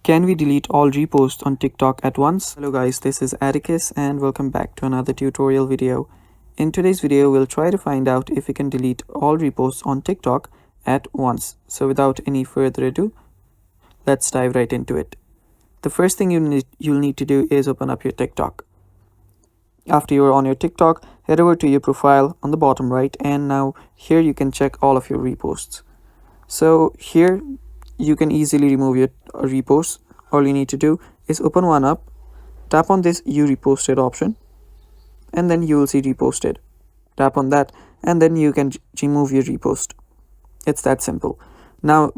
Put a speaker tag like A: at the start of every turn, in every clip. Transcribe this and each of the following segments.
A: Can we delete all reposts on TikTok at once? Hello guys, this is Atticus and welcome back to another tutorial video. In today's video, we'll try to find out if we can delete all reposts on TikTok at once. So without any further ado, let's dive right into it. The first thing you'll need to do is open up your TikTok. After you're on your TikTok, head over to your profile on the bottom right, and now here you can check all of your reposts. So here you can easily remove your reposts. All you need to do is open one up, tap on this you reposted option, and then you will see reposted. Tap on that and then you can remove your repost. It's that simple. Now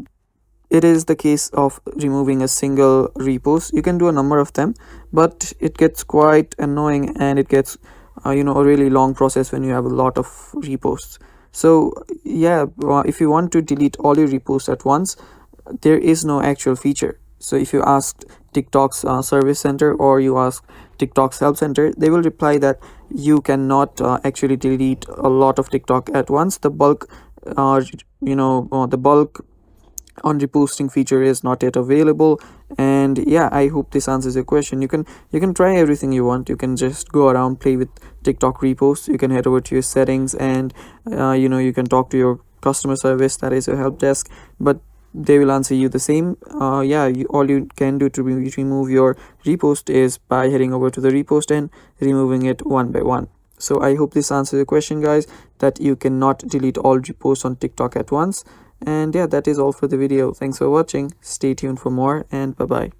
A: it is the case of removing a single repost. You can do a number of them, but it gets quite annoying and it gets a really long process when you have a lot of reposts. So yeah, if you want to delete all your reposts at once, there is no actual feature. So if you ask TikTok's service center or you ask TikTok's help center, they will reply that you cannot actually delete a lot of TikTok at once. The bulk the bulk on reposting feature is not yet available. And yeah, I hope this answers your question. You can try everything you want. You can just go around, play with TikTok reposts. You can head over to your settings and you can talk to your customer service, that is your help desk, but they will answer you the same. All you can do to remove your repost is by heading over to the repost and removing it one by one. So I hope this answers your question, guys, that you cannot delete all reposts on TikTok at once. And yeah, that is all for the video. Thanks for watching. Stay tuned for more, and bye bye.